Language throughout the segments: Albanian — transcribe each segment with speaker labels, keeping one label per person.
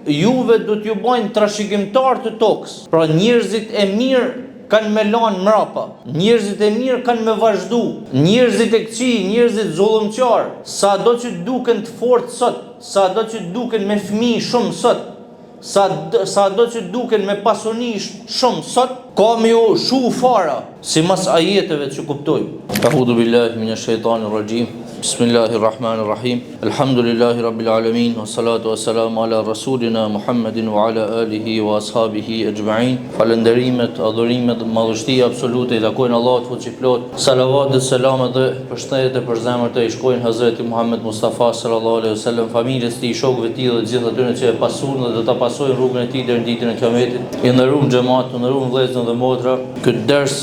Speaker 1: juve do t'ju bajnë trashëgimtar të tokës. Pra njerëzit e mirë kanë me lanë mrapa, njerëzit e mirë kanë me vazhdu, njerëzit e këqij, njerëzit zullumqar, sa do që duken të fortë sot, sa do që duken me fëmijë shumë sot, sa do që duken me pasuni shumë sot, ka me ju shu fara, si mas ajeteve që kuptojmë. A'udhu billahi minash shaitanir rajim. Bismillahirrahmanirrahim. Alhamdulillahi rabbil alamin, wassalatu wassalamu ala rasulina Muhammedin wa ala alihi wa ashabihi ajma'in. Falënderimet, adhurimet, madhështia absolute i takojnë Allahut fuqiplot. Salavat dhe selamet dhe përshëndetje për zemrat e shkojnë Hazreti Muhammed Mustafa sallallahu alaihi wasallam, familjes tij, shokëve të tij dhe të gjithë atyre që e pasuan dhe do ta pasojnë rrugën e tij deri në ditën e Kiametit. I nderuam xhamat, i nderuam vëllezër dhe motra. Këtë ders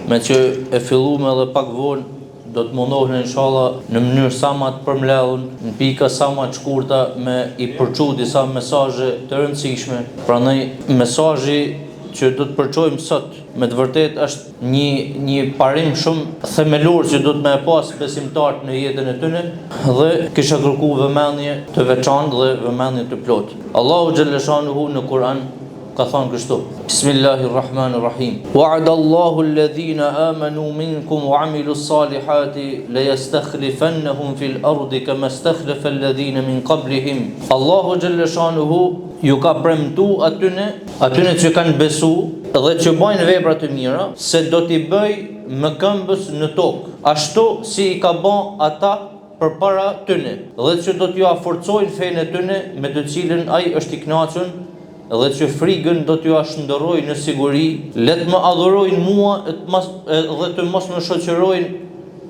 Speaker 1: me që e filluam edhe pak vonë do të mundohen inshallah në mënyrë sa më të përmbledhur, në pika sa më të shkurta me i përçu disa mesazhe të rëndësishme. Prandaj mesazhi që do të përçojmë sot me të vërtet është një parim shumë themelor që do të më pas besimtarët në jetën e tyre dhe kisha kërkuar vëmendje të veçantë dhe vëmendje të plotë. Allahu xhalla shanuhu në Kur'an ka thënë kështu: Bismillahirrahmanirrahim. Wa'adallahu alladhina amanu minkum wa 'amilus salihati la yastakhlifannahum fil ardi kama istakhlafa alladhina min qablihim. Allahu xhalla shanuhu ju ka premtu atyne që kanë besu dhe që bajnë vepra të mira, se do t'i bëj më këmbës në tokë, ashtu si i ka bën ata përpara tyne, dhe që do t'ju forcojnë fenë e tyne me të cilën ai është i kënaqur, dhe që frigën do t'ju shndërrojnë në siguri, le të më adhurojnë mua dhe të mos më shoqërojnë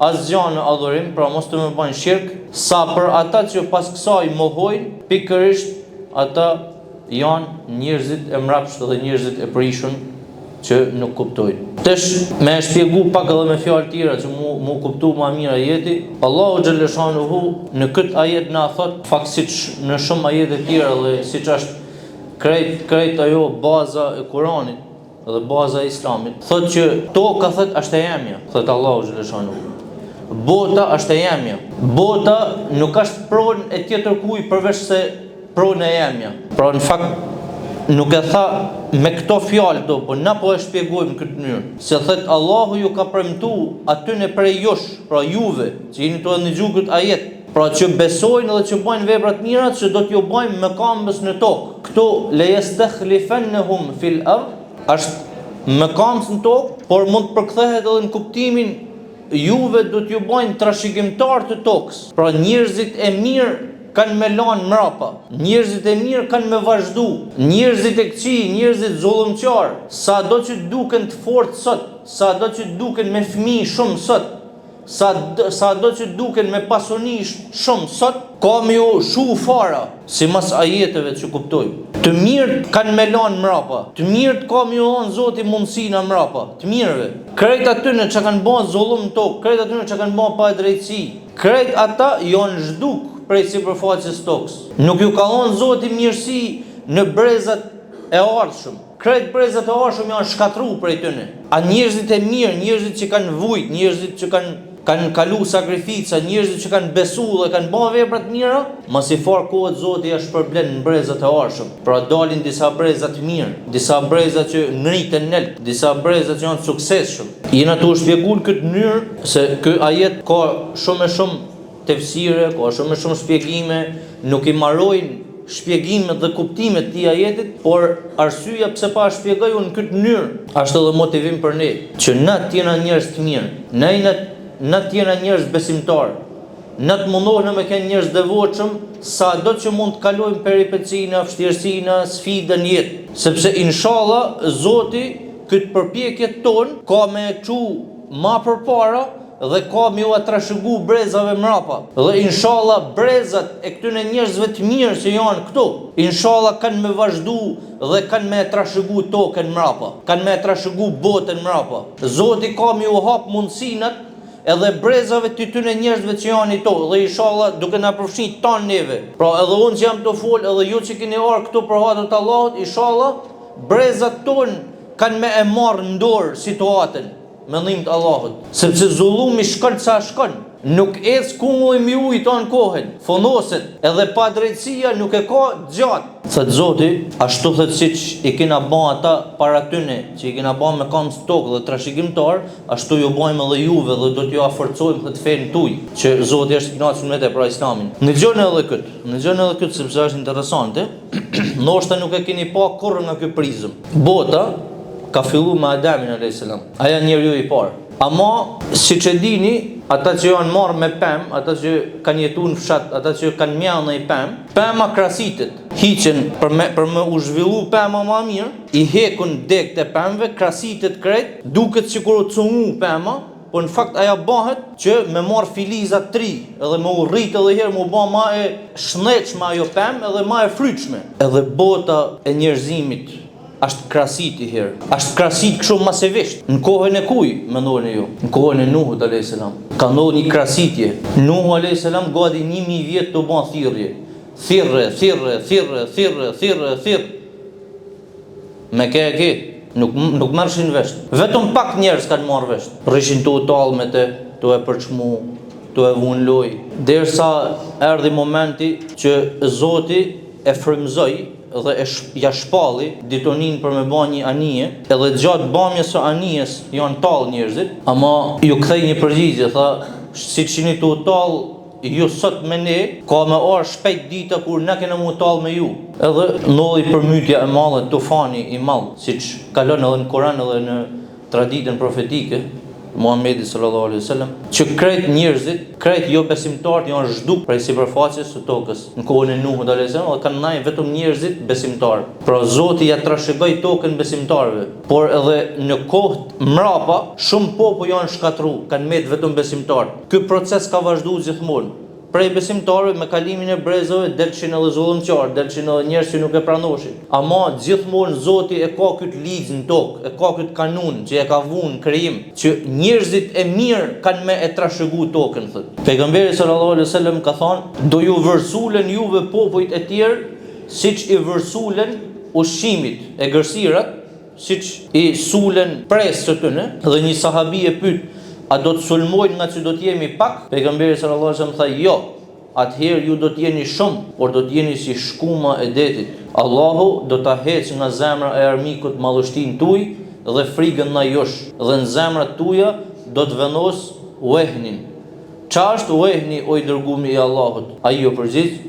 Speaker 1: asgjë në adhurim, pra mos të më bëjnë shirk, sa për ata që pas kësaj mohojnë, pikërisht ata janë njerëzit e mrapsht dhe njerëzit e prishun që nuk kuptojnë. Tesh me shpjegu pak edhe me fjalë tjera që mu kuptu më mirë ajeti. Allahu xhalla shanuhu në këtë ajet na thot, fakt siç në shumë ajete tjera dhe siç është krejt ajo baza e Kuranit dhe baza e Islamit, thot që toka thot është e jemja, thot Allahu xhalla shanuhu. Bota është e jemja. Bota nuk është pronë e tjetër kujt përveç se pronë e jemja. Pra në fakt nuk e tha me këto fjalë do, po na po e shpjegojmë këtë mënyrë. Se thot Allahu ju ka premtu atyne prej jush, pra juve, që jeni të ndëgjuar këtë ajet, pra që besojnë dhe që bajnë vepra të mira, që do t'ju bajnë më këmbës në tokë. Këtu le yastakhlifannahum fil ard, është më këmbës në tokë, por mund të përkthehet edhe në kuptimin juve do t'ju bajnë trashëgimtar të tokës. Pra njerëzit e mirë kanë me lanë mrapa, njerëzit e mirë kanë me vazhdu, njerëzit e këqij, njerëzit zullumqar, sa do që duken të fortë sot, sa do që duken me fëmijë shumë sot, sa do që duken me pasuni shumë sot, ka me ju shu fara, si mas ajeteve që kuptojmë. Të mirët kanë me lanë mrapa, të mirët ka me ju lanë Zoti mundësina mrapa, të mirëve. Krejt atyne që kanë bën zullum në tokë, krejt atyne që kanë bën pa drejtësi, krejt ata janë zhduk prej sipërfaqes tokës. Nuk ju ka dhënë Zoti mirësi në brezat e ardhshëm. Krejt brezat e ardhshëm janë shkatruar prej tyne. A njerëzit e mirë, njerëzit që kanë vujt, njerëzit që kanë kalu sakrifica, njerëzit që kanë besu dhe kanë bën vepra të mira, mas i far kohët Zoti ja shpërblen në brezat e ardhshëm. Pra dalin disa breza të mirë, disa breza që ngriten nelt, disa breza që janë suksesshëm. Jena tu shpjeguar këtë mënyrë se ky ajet ka shumë e shumë tefsire, ka shumë e shumë shpjegime, nuk i marrojnë shpjegimet dhe kuptimet të ajetit, por arsyeja pse pa shpjegoj unë në këtë mënyrë është edhe motivim për ne, që na të jena njerëz të mirë, na të jena njerëz besimtar, na të mundohemi me kënë njerëz devotshëm, sado që mund të kalojmë peripecina, vështirësina, sfidën jetë, sepse inshallah Zoti këtë përpjekje ton ka me çu ma përpara dhe ka me u trashëgu brezave mrapa. Dhe inshallah brezat e këtyne njerëzve të mirë që janë këtu, inshallah kanë me vazhdu dhe kanë me trashëgu tokën mrapa, kanë me trashëgu botën mrapa. Zoti ka me u hap mundësinat edhe brezave të tyne njerëzve që janë i to, dhe inshallah duke na përfshin tanë neve. Pra edhe unë që jam të fol, edhe ju që keni arë këtu për hatën të Allahut, inshallah brezat tonë kanë me e marrë në dorë situatën me ndihmën e Allahut, sepse zullumi shkon sa shkon. Nuk ec kungulli mi ujë tonë kohën, fonoset, edhe pa drejtësia nuk e ka gjatë. Thëtë Zoti, ashtu thëtë siç i kena ba ata para tyne, që i kena ba me kam stokë dhe trashëgimtar, ashtu ju bajmë edhe juve dhe do t'ju aforcojmë këtë fenë tuj, që Zoti është knaqur me te pra Islamin. Në gjënë edhe këtë, sepse është interesante, ndoshta nuk e keni pa kurrë nga ky prizëm. Bota ka fillu me Adamin a.s. Aja njeriu i parë. Ama, si që dini, ata që janë marrë me pemë, ata që kanë jetu në fshat, ata që kanë mjanë në i pemë, pema krasitet, hiqen për me u zhvillu pema ma mirë, i hekun dek të pemëve, krasitet krejt, duket që kur u cungu pema, po në fakt aja bahet që me marrë filizat tri, edhe me u rritë edhe herë, me u ba ma e shnetshme ajo pemë, edhe ma e fryqme. Edhe bota e njerëzimit, ashtë krasit i herë. Ashtë krasit kështu masevisht. Në kohën e kuj, mendojnë ju? Në kohën e Nuhut a.s. Ka ndodhur një krasitje. Nuhu a.s. gati 1000 vjet të bën thirrje. Me ke. Nuk marrshin vesh. Vetëm pak njerëz kanë marrë vesh. Rrishin të utallme të e përçmu, të e vun loj. Derisa erdhi momenti që Zoti e frymëzoi dhe ja shpalli ditonin për me ba një anije, edhe gjatë bamjes së anijes janë tallë njerëzit, ama ju kthej një përgjigje, tha, si që një të tallë ju sot me ne, ka me orë shpejt dita kur ne kena mu tallë me ju. Edhe ndodhi përmytja e madhe, tufani i madh, siç kalon edhe në Koran edhe në traditën profetike, Muhamedi sallallahu alaihi wasallam, që krejt njerëzit, krejt jo besimtarët janë zhduk prej sipërfaqes së tokës. Në kohën e Nuhut alayhis salam, kanë ndaj vetëm njerëzit besimtarë. Pra Zoti ja trashëgoi tokën besimtarëve, por edhe në kohë mrapa shumë popull janë shkatru, kanë mbet vetëm besimtarë. Ky proces ka vazhduar gjithmonë. Prej besimtarëve me kalimin e brezave delçin edhe zullumqtar, delçin edhe njerëz që nuk e pranoshin. Ama gjithmonë Zoti e ka këtë ligj në tokë, e ka këtë kanun që e ka vënë krijim, që njerëzit e mirë kanë me e trashëgu tokën, thotë. Pejgamberi sallallahu alaihi wasallam ka thonë, do ju vërsulen juve popujt e tjerë, siç i vërsulen ushqimit e gërsirat, siç i sulen presë të tyre. Dhe një sahabi e pyet, a do të sulmojnë nga që do t'jemi pak? Pejgamberi sallallahu alaihi wasallam tha, jo, atëherë ju do t'jeni shumë, por do t'jeni si shkuma e detit. Allahu do t'a heqë nga zemra e armikut madhështinë tuaj dhe frikën ndaj jush, dhe në zemrat tuaja do të vendos wehnin. Çfarë është wehni, o i dërguari i Allahut? Ai ju përgjigj,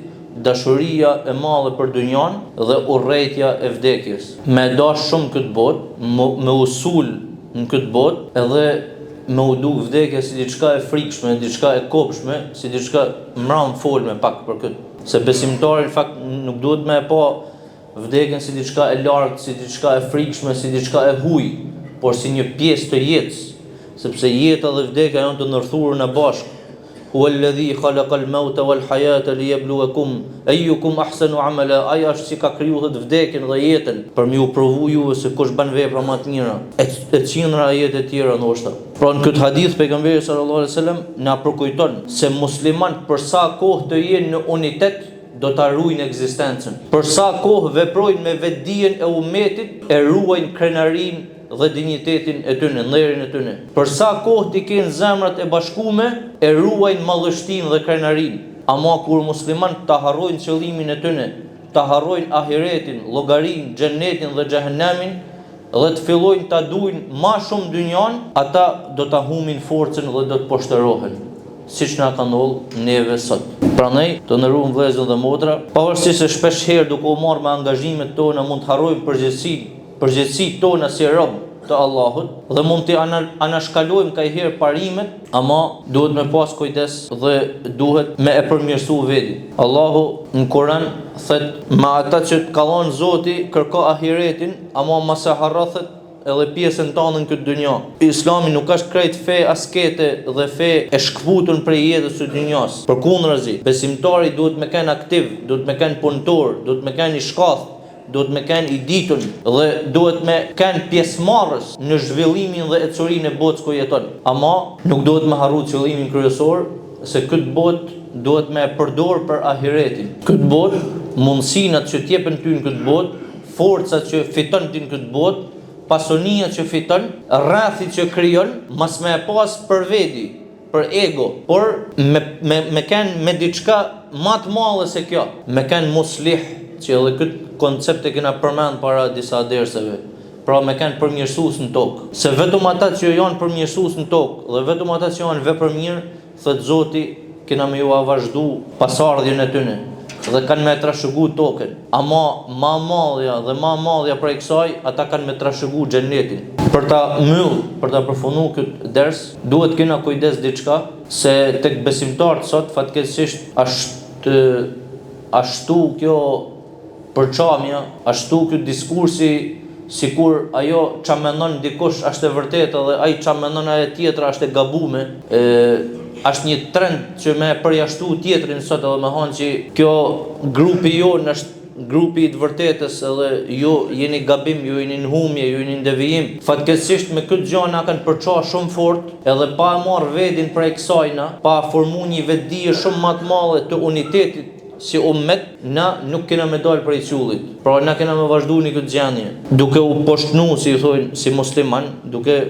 Speaker 1: dashuria e madhe për dynjan dhe urrejtja e vdekjes. Me dash shumë këtë botë, me usul në këtë botë, edhe me u duk vdekja si diçka e frikshme, diçka e kopshme, si diçka mram folme pak për këtë. Se besimtari në fakt nuk duhet me pa vdekjen si diçka e lartë, si diçka e frikshme, si diçka e huj, por si një pjesë të jetës, sepse jeta dhe vdekja janë të ndërthurur në bashkë. Huwa alladhi khalaqa al-mauta wal-hayata liyabluwakum ayyukum ahsanu amala. Ai është si ka krijuar vdekjen dhe jetën për më u provu juve se kush bën vepra më të mira. E qindra ajete të tjera ndoshta. Pra në këtë hadith pejgamberi sallallahu alaihi wasallam na përkujton se muslimanët për sa kohë të jenë në unitet do ta ruajnë ekzistencën. Për sa kohë veprojnë me vetdijen e ummetit, e ruajnë krenarinë dhe dinjitetin e tyre, nderin e tyre. Për sa kohë ti kenë zemrat e bashkume, e ruajnë madhështinë dhe krenarinë. Ama kur muslimanët ta harrojnë qëllimin e tyre, ta harrojnë ahiretin, llogarinë, xhenetin dhe xhehenemin, dhe të fillojnë ta duajnë më shumë dynjan, ata do ta humbin forcën dhe do të poshtërohen, siç na ka ndodhur neve sot. Prandaj, të nderuar vëllezër dhe motra, pavarësisht se shpesh herë duke u marrë me angazhimet tona mund të harrojmë përgjegjësitë tona si rob të Allahut dhe mund të anashkalojmë kajherë parimet, ama duhet me pas kujdes dhe duhet me e përmirësu vetin. Allahu në Kur'an thot, me ata që të ka dhënë Zoti kërko ahiretin, ama mos e harrothet edhe pjesën tonë në këtë dynjë. Islami nuk është krejt fe askete dhe fe e shkputur prej jetës së dynjas. Përkundrazi, besimtari duhet me kenë aktiv, duhet me kenë punëtor, duhet me kenë i shkath, duhet me kenë i ditun dhe duhet me kenë pjesëmarrës në zhvillimin dhe ecurinë e botës ku jeton. Ama nuk duhet me harru qëllimin kryesor, se këtë botë duhet me përdor për ahiretin. Këtë botë, mundësinat që t'jepen ty në këtë botë, forcat që fiton ty në këtë botë, pasonia që fiton, rrethit që krijon, mas me e pas për veti, për ego, por me kanë me diçka më të madhe se kjo. Me kanë muslih, që edhe këtë koncept e kena përmend para disa derseve. Pra me kanë përmirësues në tokë. Se vetëm ata që janë përmirësues në tokë dhe vetëm ata që janë vepër mirë, thot Zoti, kena me ju vazhdu pasardhjen e tyre dhe kanë me trashëgu tokën. Ama ma madhja dhe ma madhja prej kësaj, ata kanë me trashëgu xhenetin. Për ta myll, për ta përfunduar këtë ders, duhet kena kujdes diçka, se tek besimtarët sot fatkeqësisht ashtu kjo përçamja, ashtu ky diskursi, sikur ajo ç'a mendon dikush është e vërtetë dhe ai ç'a mendon ai tjetra është e gabuar. Është një trend që me përjashtu tjetrin sot edhe me thonë që kjo grupi jonë është grupi i të vërtetës edhe ju jeni gabim, ju jeni në humje, ju jeni në devijim. Fatkeqësisht me këtë gjë na kanë përçar shumë fort, edhe pa e marrë vedin prej kësajna, pa formuar një vetdije shumë më të madhe të unitetit si ummet, na nuk kena me dalë prej qullit. Pra na kena me vazhdu një këtë gjendje, duke u poshtnu, si thojnë, si musliman, duke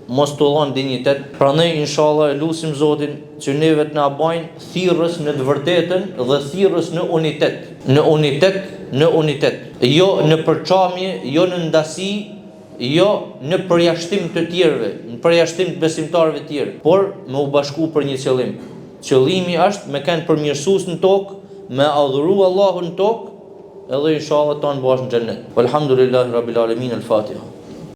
Speaker 1: mos të dhënë dinjitet. Prandaj inshallah e lutim Zotin që neve të na bajnë thirrës në të vërtetën dhe thirrës në unitet. Në unitet. Jo në përçamje, jo në ndasi, jo në përjashtim të tjerëve, në përjashtim të besimtarëve të tjerë, por me u bashku për një qëllim. Qëllimi është me kanë përmirësues në tokë, me adhuru Allahun në tokë, edhe inshallah tonë bashkë në xhennet. Walhamdulillahi rabbil alamin, al-Fatiha.